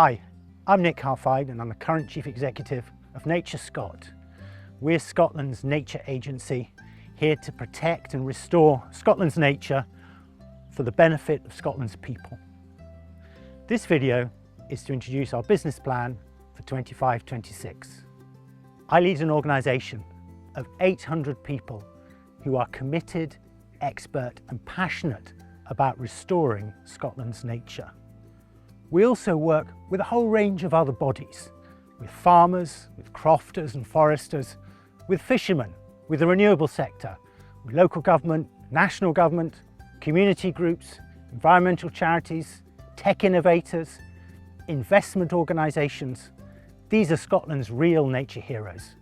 Hi, I'm Nick Harfide and I'm the current Chief Executive of NatureScot. We're Scotland's nature agency, here to protect and restore Scotland's nature for the benefit of Scotland's people. This video is to introduce our business plan for 25-26. I lead an organisation of 800 people who are committed, expert and passionate about restoring Scotland's nature. We also work with a whole range of other bodies, with farmers, with crofters and foresters, with fishermen, with the renewable sector, with local government, national government, community groups, environmental charities, tech innovators, investment organisations. These are Scotland's real nature heroes.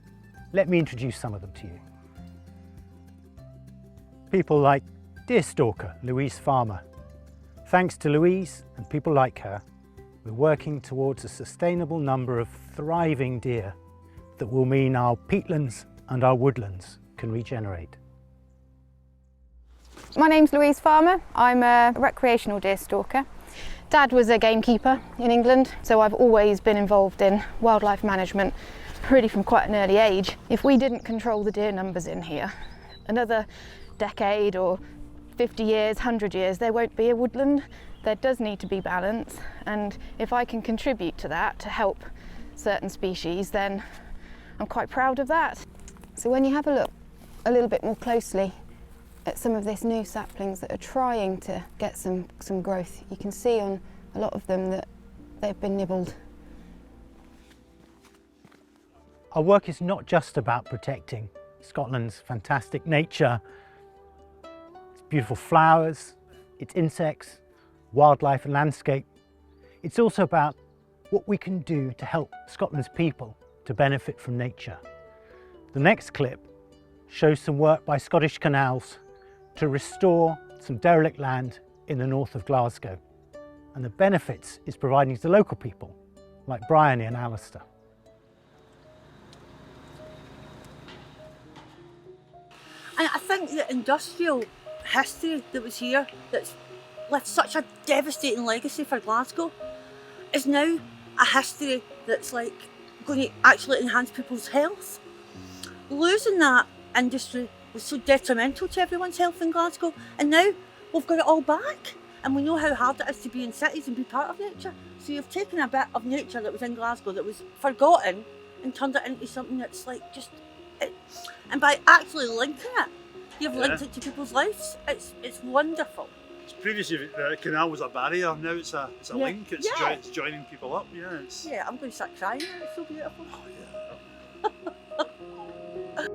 Let me introduce some of them to you. People like deer stalker Louise Farmer. Thanks to Louise and people like her, we're working towards a sustainable number of thriving deer that will mean our peatlands and our woodlands can regenerate. My name's Louise Farmer. I'm a recreational deer stalker. Dad was a gamekeeper in England, so I've always been involved in wildlife management, really from quite an early age. If we didn't control the deer numbers in here, another decade or 50 years, 100 years, there won't be a woodland. There does need to be balance, and if I can contribute to that to help certain species, then I'm quite proud of that. So when you have a look a little bit more closely at some of these new saplings that are trying to get some growth, you can see on a lot of them that they've been nibbled. Our work is not just about protecting Scotland's fantastic nature, its beautiful flowers, its insects, wildlife and landscape. It's also about what we can do to help Scotland's people to benefit from nature. The next clip shows some work by Scottish Canals to restore some derelict land in the north of Glasgow. And the benefits it's providing to local people like Bryony and Alistair. And I think the industrial history that was here, that's left such a devastating legacy for Glasgow, is now a history that's like going to actually enhance people's health. Losing that industry was so detrimental to everyone's health in Glasgow, and now we've got it all back, and we know how hard it is to be in cities and be part of nature. So you've taken a bit of nature that was in Glasgow that was forgotten and turned it into something that's like just, and by actually linking it, you've linked it to people's lives. It's wonderful. Previously, the canal was a barrier. Now it's a link. It's joining people up. Yeah, I'm going to start crying now. It's so beautiful. Oh, yeah.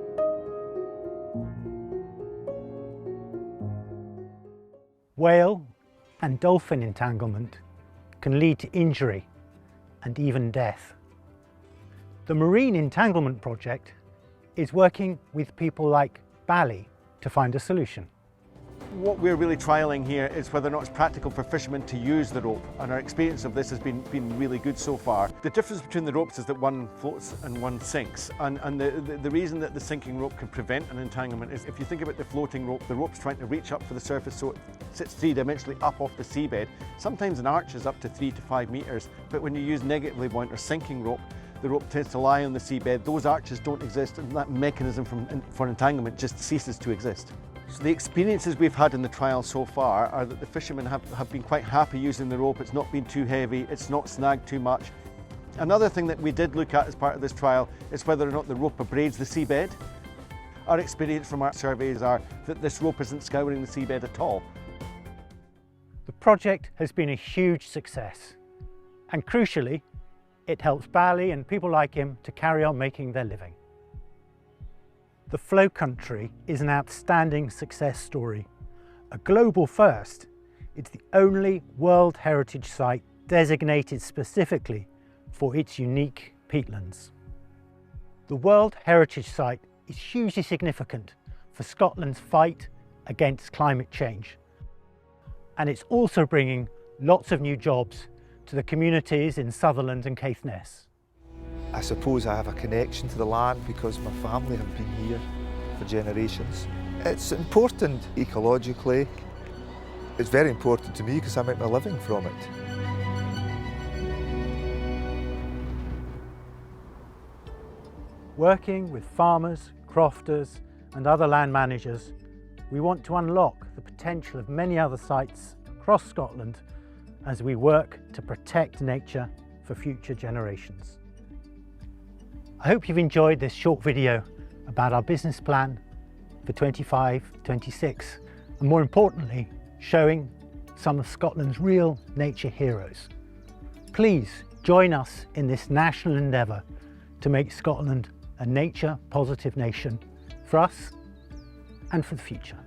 Whale and dolphin entanglement can lead to injury and even death. The Marine Entanglement Project is working with people like Bally to find a solution. What we're really trialling here is whether or not it's practical for fishermen to use the rope, and our experience of this has been really good so far. The difference between the ropes is that one floats and one sinks, and the reason that the sinking rope can prevent an entanglement is if you think about the floating rope, the rope's trying to reach up for the surface so it sits three-dimensionally up off the seabed. Sometimes an arch is up to 3 to 5 metres, but when you use negatively buoyant or sinking rope, the rope tends to lie on the seabed. Those arches don't exist, and that mechanism for entanglement just ceases to exist. So the experiences we've had in the trial so far are that the fishermen have been quite happy using the rope. It's not been too heavy, it's not snagged too much. Another thing that we did look at as part of this trial is whether or not the rope abrades the seabed. Our experience from our surveys are that this rope isn't scouring the seabed at all. The project has been a huge success, and crucially, it helps Bally and people like him to carry on making their living. The Flow Country is an outstanding success story. A global first, it's the only World Heritage Site designated specifically for its unique peatlands. The World Heritage Site is hugely significant for Scotland's fight against climate change. And it's also bringing lots of new jobs to the communities in Sutherland and Caithness. I suppose I have a connection to the land because my family have been here for generations. It's important ecologically. It's very important to me because I make my living from it. Working with farmers, crofters and other land managers, we want to unlock the potential of many other sites across Scotland as we work to protect nature for future generations. I hope you've enjoyed this short video about our business plan for 25-26 and more importantly showing some of Scotland's real nature heroes. Please join us in this national endeavour to make Scotland a nature positive nation for us and for the future.